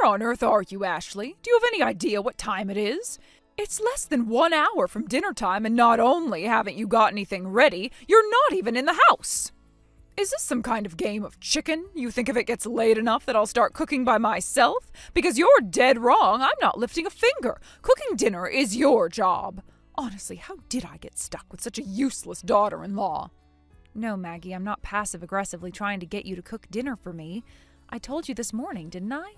Where on earth are you, Ashley? Do you have any idea what time it is? It's less than 1 hour from dinner time, and not only haven't you got anything ready, you're not even in the house. Is this some kind of game of chicken? You think if it gets late enough that I'll start cooking by myself? Because you're dead wrong. I'm not lifting a finger. Cooking dinner is your job. Honestly, how did I get stuck with such a useless daughter-in-law? No, Maggie, I'm not passive-aggressively trying to get you to cook dinner for me. I told you this morning, didn't I?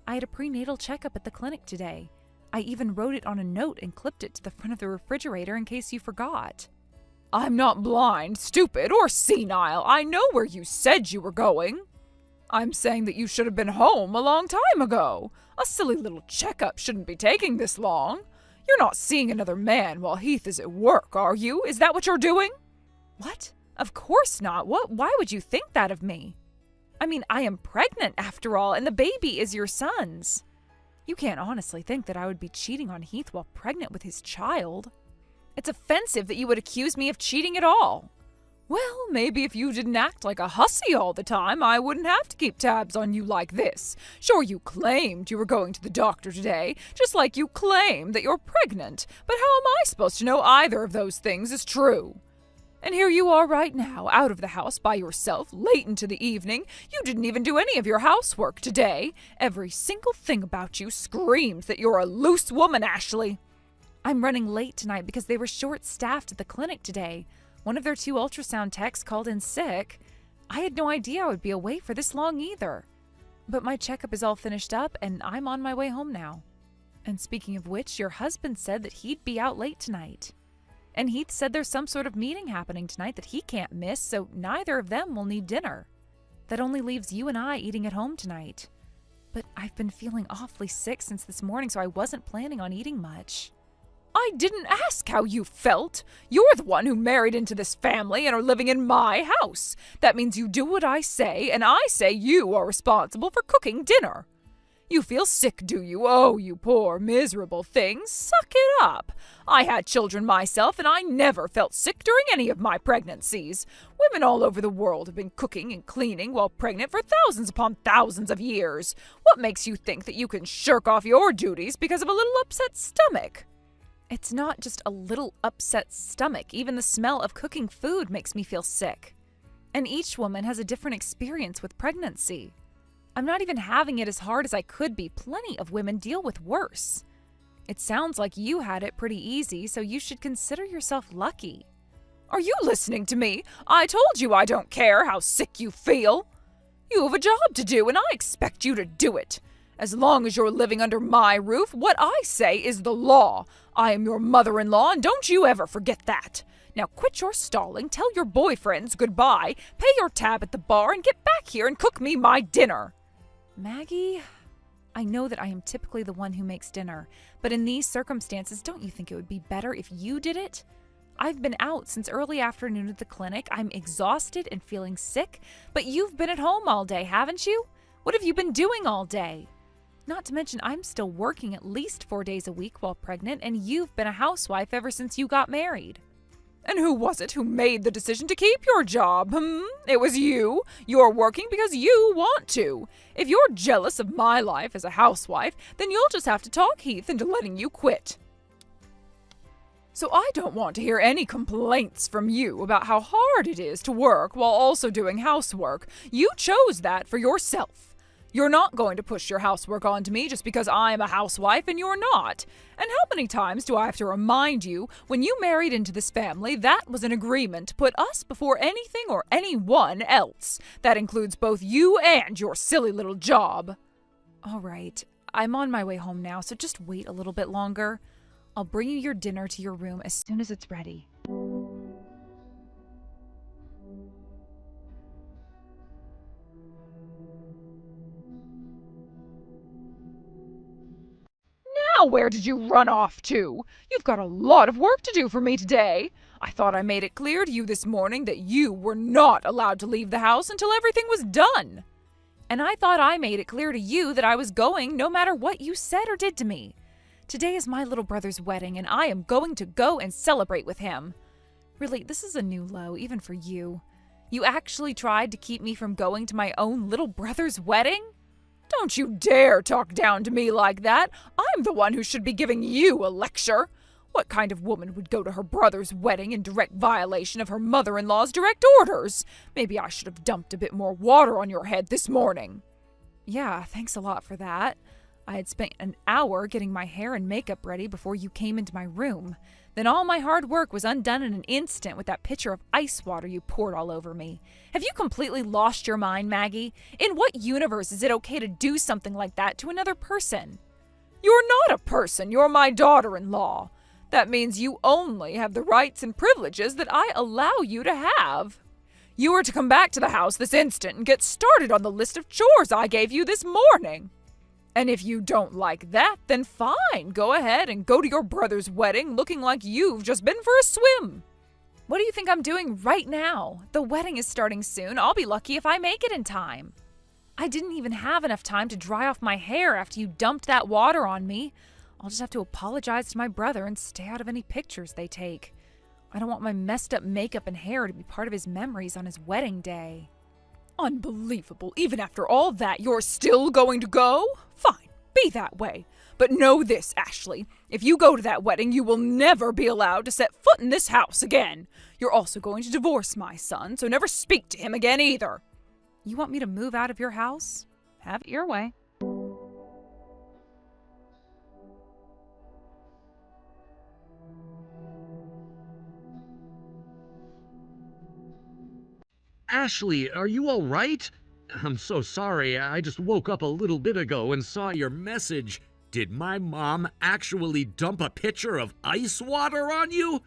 I had a prenatal checkup at the clinic today. I even wrote it on a note and clipped it to the front of the refrigerator in case you forgot. I'm not blind, stupid, or senile. I know where you said you were going. I'm saying that you should have been home a long time ago. A silly little checkup shouldn't be taking this long. You're not seeing another man while Heath is at work, are you? Is that what you're doing? What? Of course not. Why would you think that of me? I mean, I am pregnant after all, and the baby is your son's. You can't honestly think that I would be cheating on Heath while pregnant with his child. It's offensive that you would accuse me of cheating at all. Well, maybe if you didn't act like a hussy all the time, I wouldn't have to keep tabs on you like this. Sure, you claimed you were going to the doctor today, just like you claim that you're pregnant, but how am I supposed to know either of those things is true? And here you are right now, out of the house by yourself, late into the evening. You didn't even do any of your housework today. Every single thing about you screams that you're a loose woman, Ashley. I'm running late tonight because they were short-staffed at the clinic today. One of their 2 ultrasound techs called in sick. I had no idea I would be away for this long either. But my checkup is all finished up and I'm on my way home now. And speaking of which, your husband said that he'd be out late tonight. And Heath said there's some sort of meeting happening tonight that he can't miss, so neither of them will need dinner. That only leaves you and I eating at home tonight. But I've been feeling awfully sick since this morning, so I wasn't planning on eating much. I didn't ask how you felt. You're the one who married into this family and are living in my house. That means you do what I say, and I say you are responsible for cooking dinner. You feel sick, do you? Oh, you poor, miserable thing. Suck it up. I had children myself, and I never felt sick during any of my pregnancies. Women all over the world have been cooking and cleaning while pregnant for thousands upon thousands of years. What makes you think that you can shirk off your duties because of a little upset stomach? It's not just a little upset stomach. Even the smell of cooking food makes me feel sick. And each woman has a different experience with pregnancy. I'm not even having it as hard as I could be. Plenty of women deal with worse. It sounds like you had it pretty easy, so you should consider yourself lucky. Are you listening to me? I told you I don't care how sick you feel. You have a job to do, and I expect you to do it. As long as you're living under my roof, what I say is the law. I am your mother-in-law, and don't you ever forget that. Now quit your stalling, tell your boyfriends goodbye, pay your tab at the bar, and get back here and cook me my dinner. Maggie, I know that I am typically the one who makes dinner, but in these circumstances, don't you think it would be better if you did it? I've been out since early afternoon at the clinic. I'm exhausted and feeling sick, but you've been at home all day, haven't you? What have you been doing all day? Not to mention, I'm still working at least 4 days a week while pregnant, and you've been a housewife ever since you got married. And who was it who made the decision to keep your job? It was you. You're working because you want to. If you're jealous of my life as a housewife, then you'll just have to talk Heath into letting you quit. So I don't want to hear any complaints from you about how hard it is to work while also doing housework. You chose that for yourself. You're not going to push your housework onto me just because I'm a housewife and you're not. And how many times do I have to remind you, when you married into this family, that was an agreement to put us before anything or anyone else. That includes both you and your silly little job. All right, I'm on my way home now, so just wait a little bit longer. I'll bring you your dinner to your room as soon as it's ready. Now where did you run off to? You've got a lot of work to do for me today. I thought I made it clear to you this morning that you were not allowed to leave the house until everything was done. And I thought I made it clear to you that I was going no matter what you said or did to me. Today is my little brother's wedding, and I am going to go and celebrate with him. Really, this is a new low, even for you. You actually tried to keep me from going to my own little brother's wedding? Don't you dare talk down to me like that. I'm the one who should be giving you a lecture. What kind of woman would go to her brother's wedding in direct violation of her mother-in-law's direct orders? Maybe I should have dumped a bit more water on your head this morning. Yeah, thanks a lot for that. I had spent an hour getting my hair and makeup ready before you came into my room. Then all my hard work was undone in an instant with that pitcher of ice water you poured all over me. Have you completely lost your mind, Maggie? In what universe is it okay to do something like that to another person? You're not a person. You're my daughter-in-law. That means you only have the rights and privileges that I allow you to have. You are to come back to the house this instant and get started on the list of chores I gave you this morning. And if you don't like that, then fine, go ahead and go to your brother's wedding looking like you've just been for a swim. What do you think I'm doing right now? The wedding is starting soon. I'll be lucky if I make it in time. I didn't even have enough time to dry off my hair after you dumped that water on me. I'll just have to apologize to my brother and stay out of any pictures they take. I don't want my messed up makeup and hair to be part of his memories on his wedding day. Unbelievable. Even after all that, you're still going to go? Fine, be that way. But know this, Ashley. If you go to that wedding, you will never be allowed to set foot in this house again. You're also going to divorce my son, so never speak to him again either. You want me to move out of your house? Have it your way. Ashley, are you all right? I'm so sorry. I just woke up a little bit ago and saw your message. Did my mom actually dump a pitcher of ice water on you?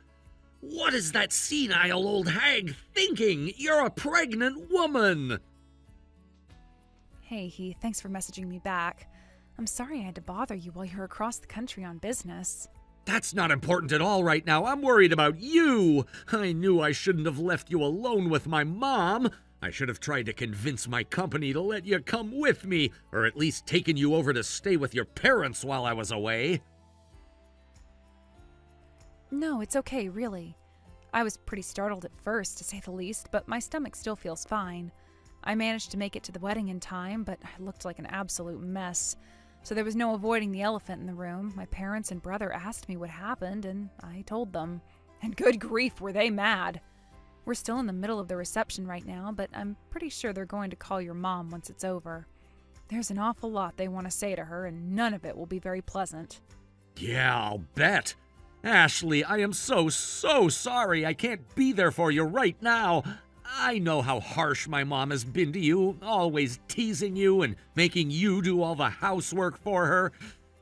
What is that senile old hag thinking? You're a pregnant woman. Hey, Heath, thanks for messaging me back. I'm sorry I had to bother you while you were across the country on business. That's not important at all right now. I'm worried about you. I knew I shouldn't have left you alone with my mom. I should have tried to convince my company to let you come with me, or at least taken you over to stay with your parents while I was away. No, it's okay, really. I was pretty startled at first, to say the least, but my stomach still feels fine. I managed to make it to the wedding in time, but I looked like an absolute mess. So there was no avoiding the elephant in the room. My parents and brother asked me what happened, and I told them. And good grief, were they mad. We're still in the middle of the reception right now, but I'm pretty sure they're going to call your mom once it's over. There's an awful lot they want to say to her, and none of it will be very pleasant. Yeah, I'll bet. Ashley, I am so sorry I can't be there for you right now. I know how harsh my mom has been to you, always teasing you and making you do all the housework for her.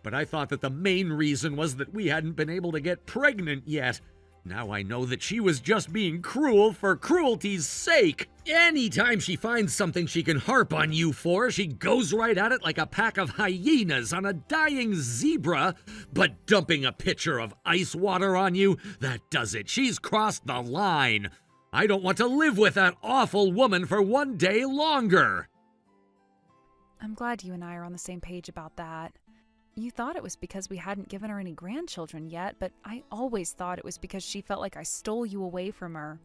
But I thought that the main reason was that we hadn't been able to get pregnant yet. Now I know that she was just being cruel for cruelty's sake. Anytime she finds something she can harp on you for, she goes right at it like a pack of hyenas on a dying zebra. But dumping a pitcher of ice water on you, that does it. She's crossed the line. I don't want to live with that awful woman for one day longer. I'm glad you and I are on the same page about that. You thought it was because we hadn't given her any grandchildren yet, but I always thought it was because she felt like I stole you away from her.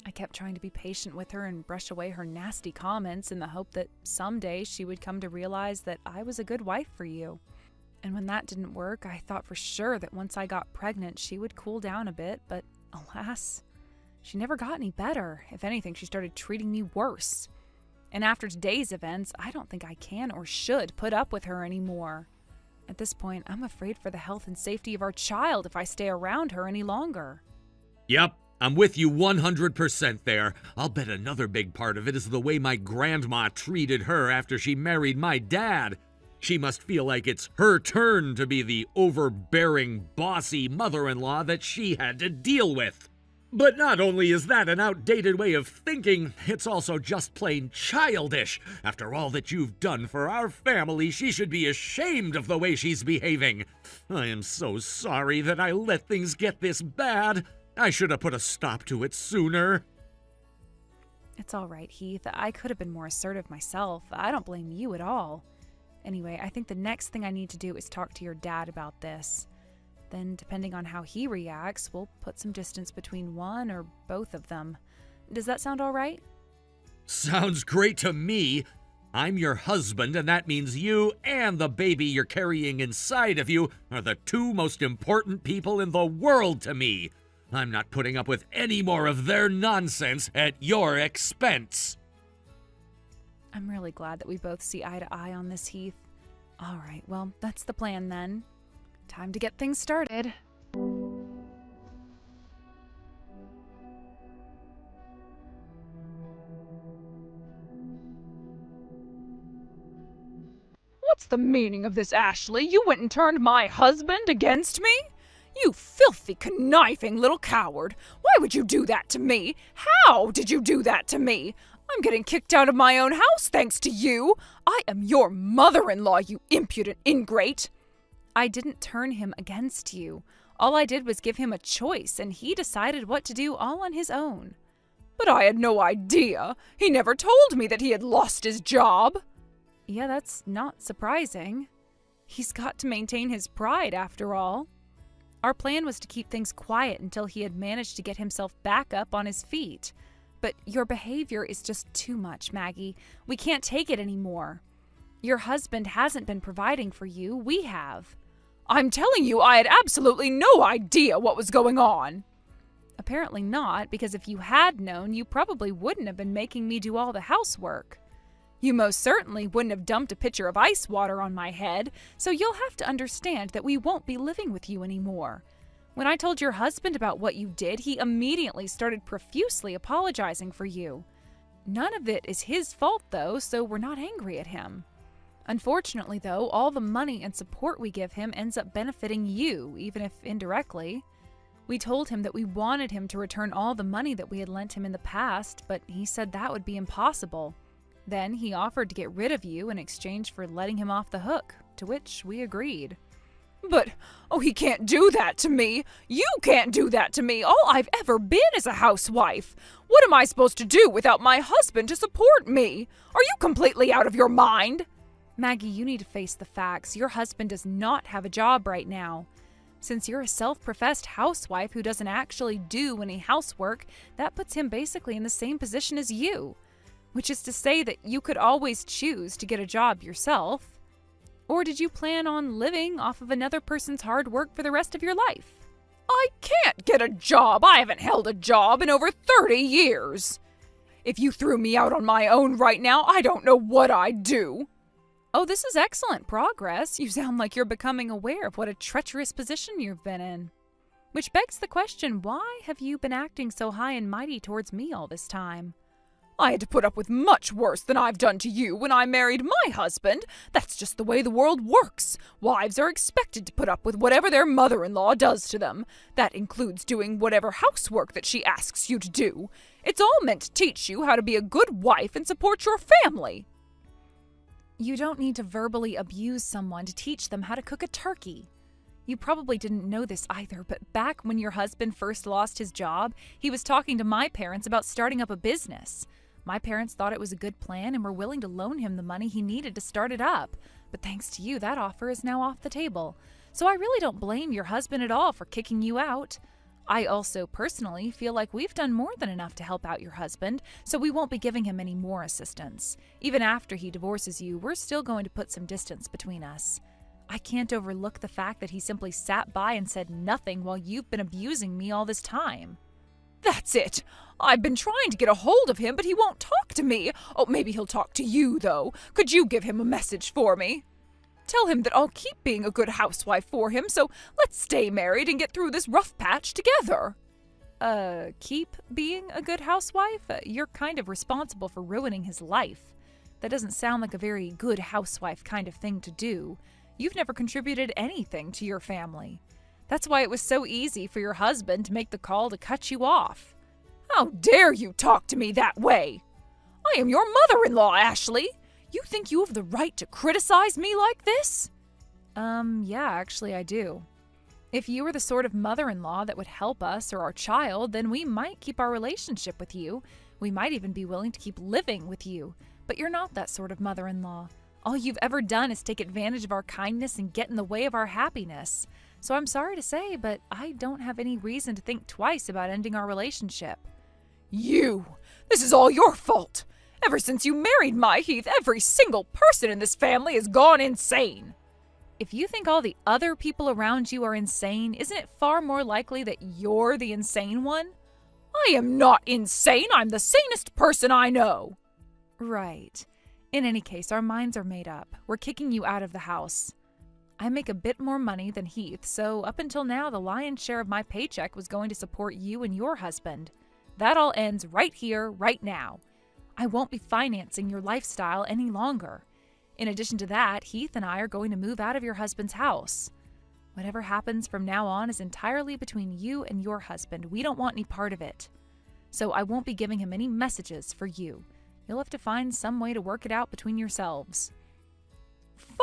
I kept trying to be patient with her and brush away her nasty comments in the hope that someday she would come to realize that I was a good wife for you. And when that didn't work, I thought for sure that once I got pregnant, she would cool down a bit, but alas, she never got any better. If anything, she started treating me worse. And after today's events, I don't think I can or should put up with her anymore. At this point, I'm afraid for the health and safety of our child if I stay around her any longer. Yep, I'm with you 100% there. I'll bet another big part of it is the way my grandma treated her after she married my dad. She must feel like it's her turn to be the overbearing, bossy mother-in-law that she had to deal with. But not only is that an outdated way of thinking, it's also just plain childish. After all that you've done for our family, she should be ashamed of the way she's behaving. I am so sorry that I let things get this bad. I should have put a stop to it sooner. It's all right, Heath. I could have been more assertive myself. I don't blame you at all. Anyway, I think the next thing I need to do is talk to your dad about this. Then, depending on how he reacts, we'll put some distance between one or both of them. Does that sound all right? Sounds great to me. I'm your husband, and that means you and the baby you're carrying inside of you are the two most important people in the world to me. I'm not putting up with any more of their nonsense at your expense. I'm really glad that we both see eye to eye on this, Heath. All right, well, that's the plan then. Time to get things started. What's the meaning of this, Ashley? You went and turned my husband against me? You filthy, conniving little coward. Why would you do that to me? How did you do that to me? I'm getting kicked out of my own house thanks to you. I am your mother-in-law, you impudent ingrate. I didn't turn him against you. All I did was give him a choice, and he decided what to do all on his own. But I had no idea. He never told me that he had lost his job. Yeah, that's not surprising. He's got to maintain his pride, after all. Our plan was to keep things quiet until he had managed to get himself back up on his feet. But your behavior is just too much, Maggie. We can't take it anymore. Your husband hasn't been providing for you. We have. I'm telling you, I had absolutely no idea what was going on. Apparently not, because if you had known, you probably wouldn't have been making me do all the housework. You most certainly wouldn't have dumped a pitcher of ice water on my head, so you'll have to understand that we won't be living with you anymore. When I told your husband about what you did, he immediately started profusely apologizing for you. None of it is his fault, though, so we're not angry at him. Unfortunately, though, all the money and support we give him ends up benefiting you, even if indirectly. We told him that we wanted him to return all the money that we had lent him in the past, but he said that would be impossible. Then he offered to get rid of you in exchange for letting him off the hook, to which we agreed. But, he can't do that to me. You can't do that to me. All I've ever been is a housewife. What am I supposed to do without my husband to support me? Are you completely out of your mind? Maggie, you need to face the facts. Your husband does not have a job right now. Since you're a self-professed housewife who doesn't actually do any housework, that puts him basically in the same position as you. Which is to say that you could always choose to get a job yourself. Or did you plan on living off of another person's hard work for the rest of your life? I can't get a job. I haven't held a job in over 30 years. If you threw me out on my own right now, I don't know what I'd do. Oh, this is excellent progress. You sound like you're becoming aware of what a treacherous position you've been in. Which begs the question, why have you been acting so high and mighty towards me all this time? I had to put up with much worse than I've done to you when I married my husband. That's just the way the world works. Wives are expected to put up with whatever their mother-in-law does to them. That includes doing whatever housework that she asks you to do. It's all meant to teach you how to be a good wife and support your family. You don't need to verbally abuse someone to teach them how to cook a turkey. You probably didn't know this either, but back when your husband first lost his job, he was talking to my parents about starting up a business. My parents thought it was a good plan and were willing to loan him the money he needed to start it up. But thanks to you, that offer is now off the table. So I really don't blame your husband at all for kicking you out. I also personally feel like we've done more than enough to help out your husband, so we won't be giving him any more assistance. Even after he divorces you, we're still going to put some distance between us. I can't overlook the fact that he simply sat by and said nothing while you've been abusing me all this time. That's it. I've been trying to get a hold of him, but he won't talk to me. Oh, maybe he'll talk to you, though. Could you give him a message for me? Tell him that I'll keep being a good housewife for him, so let's stay married and get through this rough patch together. Keep being a good housewife? You're kind of responsible for ruining his life. That doesn't sound like a very good housewife kind of thing to do. You've never contributed anything to your family. That's why it was so easy for your husband to make the call to cut you off. How dare you talk to me that way? I am your mother-in-law, Ashley. You think you have the right to criticize me like this? Yeah, actually I do. If you were the sort of mother-in-law that would help us or our child, then we might keep our relationship with you. We might even be willing to keep living with you. But you're not that sort of mother-in-law. All you've ever done is take advantage of our kindness and get in the way of our happiness. So I'm sorry to say, but I don't have any reason to think twice about ending our relationship. This is all your fault. Ever since you married my Heath, every single person in this family has gone insane. If you think all the other people around you are insane, isn't it far more likely that you're the insane one? I am not insane. I'm the sanest person I know. Right. In any case, our minds are made up. We're kicking you out of the house. I make a bit more money than Heath, so up until now, the lion's share of my paycheck was going to support you and your husband. That all ends right here, right now. I won't be financing your lifestyle any longer. In addition to that, Heath and I are going to move out of your husband's house. Whatever happens from now on is entirely between you and your husband. We don't want any part of it. So I won't be giving him any messages for you. You'll have to find some way to work it out between yourselves.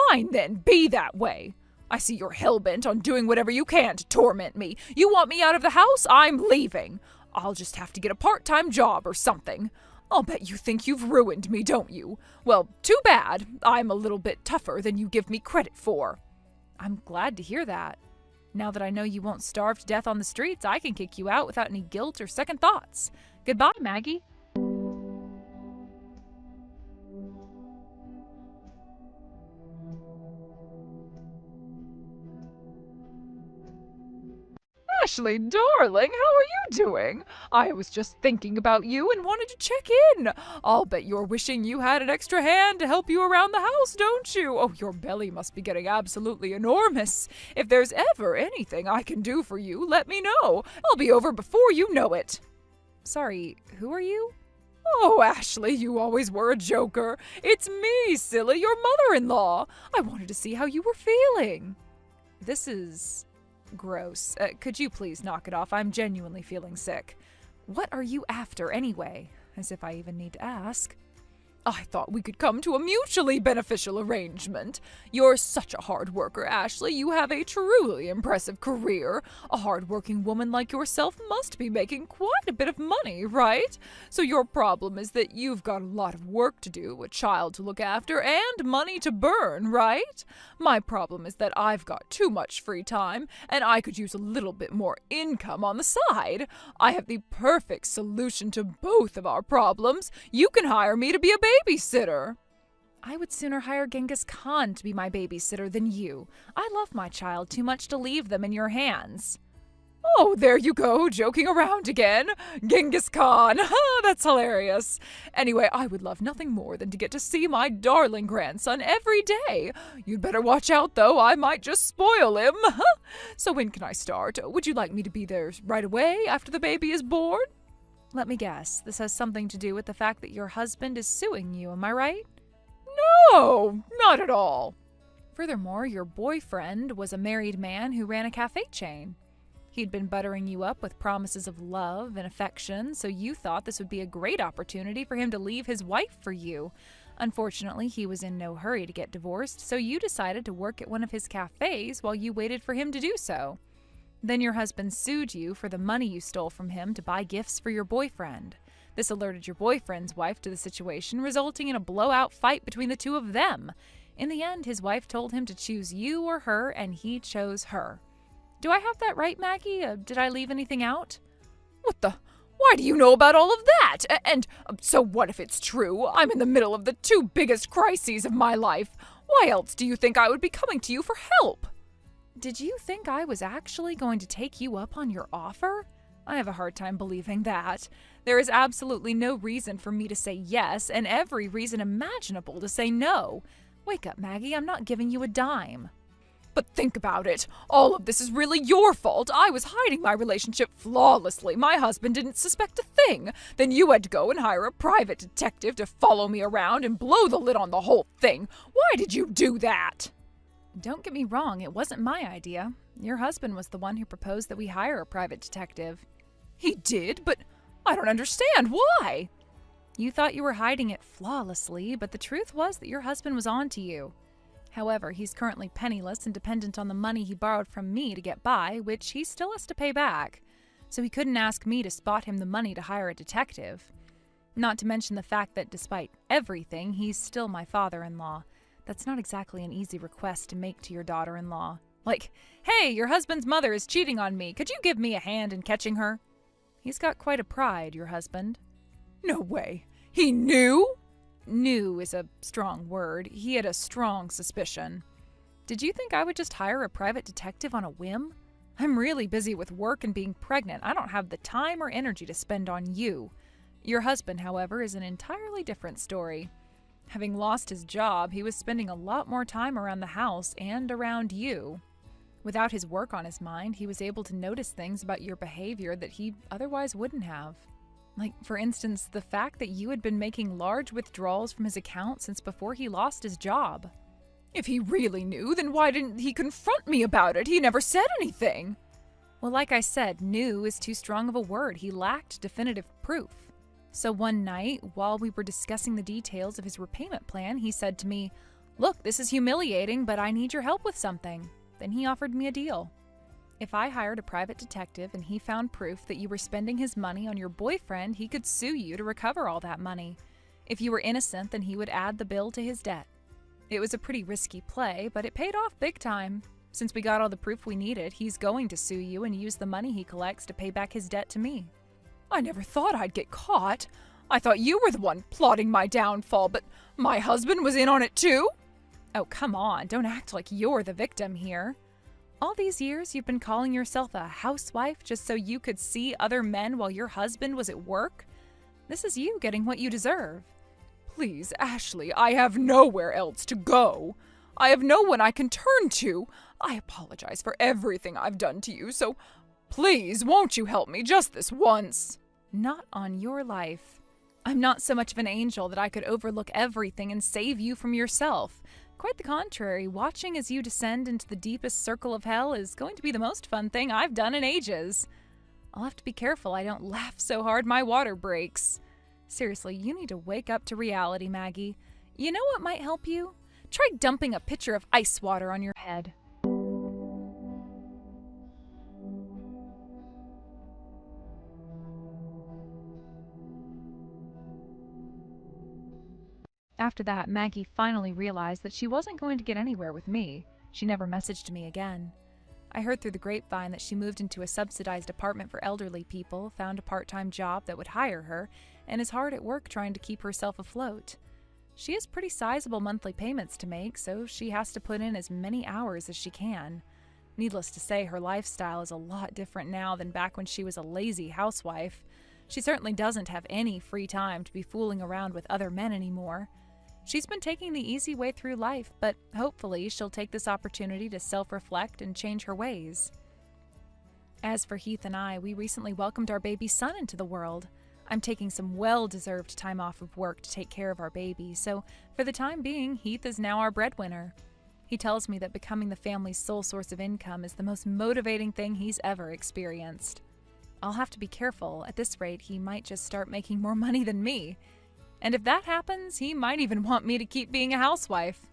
Fine then, be that way. I see you're hell-bent on doing whatever you can to torment me. You want me out of the house? I'm leaving. I'll just have to get a part-time job or something. I'll bet you think you've ruined me, don't you? Well, too bad. I'm a little bit tougher than you give me credit for. I'm glad to hear that. Now that I know you won't starve to death on the streets, I can kick you out without any guilt or second thoughts. Goodbye, Maggie. Ashley, darling, how are you doing? I was just thinking about you and wanted to check in. I'll bet you're wishing you had an extra hand to help you around the house, don't you? Oh, your belly must be getting absolutely enormous. If there's ever anything I can do for you, let me know. I'll be over before you know it. Sorry, who are you? Oh, Ashley, you always were a joker. It's me, silly, your mother-in-law. I wanted to see how you were feeling. This is gross. Could you please knock it off? I'm genuinely feeling sick. What are you after anyway? As if I even need to ask. I thought we could come to a mutually beneficial arrangement. You're such a hard worker, Ashley. You have a truly impressive career. A hard-working woman like yourself must be making quite a bit of money, right? So your problem is that you've got a lot of work to do, a child to look after, and money to burn, right? My problem is that I've got too much free time, and I could use a little bit more income on the side. I have the perfect solution to both of our problems. You can hire me to be a babysitter. I would sooner hire Genghis Khan to be my babysitter than you. I love my child too much to leave them in your hands. Oh, there you go, joking around again. Genghis Khan. That's hilarious. Anyway, I would love nothing more than to get to see my darling grandson every day. You'd better watch out, though. I might just spoil him. So when can I start? Would you like me to be there right away after the baby is born? Let me guess, this has something to do with the fact that your husband is suing you, am I right? No, not at all. Furthermore, your boyfriend was a married man who ran a cafe chain. He'd been buttering you up with promises of love and affection, so you thought this would be a great opportunity for him to leave his wife for you. Unfortunately, he was in no hurry to get divorced, so you decided to work at one of his cafes while you waited for him to do so. Then your husband sued you for the money you stole from him to buy gifts for your boyfriend. This alerted your boyfriend's wife to the situation, resulting in a blowout fight between the two of them. In the end, his wife told him to choose you or her, and he chose her. Do I have that right, Maggie? Did I leave anything out? What the? Why do you know about all of that? And so what if it's true? I'm in the middle of the two biggest crises of my life. Why else do you think I would be coming to you for help? Did you think I was actually going to take you up on your offer? I have a hard time believing that. There is absolutely no reason for me to say yes, and every reason imaginable to say no. Wake up, Maggie. I'm not giving you a dime. But think about it. All of this is really your fault. I was hiding my relationship flawlessly. My husband didn't suspect a thing. Then you had to go and hire a private detective to follow me around and blow the lid on the whole thing. Why did you do that? Don't get me wrong, it wasn't my idea. Your husband was the one who proposed that we hire a private detective. He did, but I don't understand. Why? You thought you were hiding it flawlessly, but the truth was that your husband was on to you. However, he's currently penniless and dependent on the money he borrowed from me to get by, which he still has to pay back. So he couldn't ask me to spot him the money to hire a detective. Not to mention the fact that despite everything, he's still my father-in-law. That's not exactly an easy request to make to your daughter-in-law. Like, hey, your husband's mother is cheating on me. Could you give me a hand in catching her? He's got quite a pride, your husband. No way. He knew? Knew is a strong word. He had a strong suspicion. Did you think I would just hire a private detective on a whim? I'm really busy with work and being pregnant. I don't have the time or energy to spend on you. Your husband, however, is an entirely different story. Having lost his job, he was spending a lot more time around the house and around you. Without his work on his mind, he was able to notice things about your behavior that he otherwise wouldn't have. Like, for instance, the fact that you had been making large withdrawals from his account since before he lost his job. If he really knew, then why didn't he confront me about it? He never said anything. Well, like I said, knew is too strong of a word. He lacked definitive proof. So one night, while we were discussing the details of his repayment plan, he said to me, "Look, this is humiliating, but I need your help with something." Then he offered me a deal. If I hired a private detective and he found proof that you were spending his money on your boyfriend, he could sue you to recover all that money. If you were innocent, then he would add the bill to his debt. It was a pretty risky play, but it paid off big time. Since we got all the proof we needed, he's going to sue you and use the money he collects to pay back his debt to me. I never thought I'd get caught. I thought you were the one plotting my downfall, but my husband was in on it too? Oh, come on, don't act like you're the victim here. All these years you've been calling yourself a housewife just so you could see other men while your husband was at work? This is you getting what you deserve. Please, Ashley, I have nowhere else to go. I have no one I can turn to. I apologize for everything I've done to you, so please, won't you help me just this once? Not on your life. I'm not so much of an angel that I could overlook everything and save you from yourself. Quite the contrary, watching as you descend into the deepest circle of hell is going to be the most fun thing I've done in ages. I'll have to be careful I don't laugh so hard my water breaks. Seriously, you need to wake up to reality, Maggie. You know what might help you? Try dumping a pitcher of ice water on your head. After that, Maggie finally realized that she wasn't going to get anywhere with me. She never messaged me again. I heard through the grapevine that she moved into a subsidized apartment for elderly people, found a part-time job that would hire her, and is hard at work trying to keep herself afloat. She has pretty sizable monthly payments to make, so she has to put in as many hours as she can. Needless to say, her lifestyle is a lot different now than back when she was a lazy housewife. She certainly doesn't have any free time to be fooling around with other men anymore. She's been taking the easy way through life, but hopefully she'll take this opportunity to self-reflect and change her ways. As for Heath and I, we recently welcomed our baby son into the world. I'm taking some well-deserved time off of work to take care of our baby, so for the time being, Heath is now our breadwinner. He tells me that becoming the family's sole source of income is the most motivating thing he's ever experienced. I'll have to be careful. At this rate, he might just start making more money than me. And if that happens, he might even want me to keep being a housewife.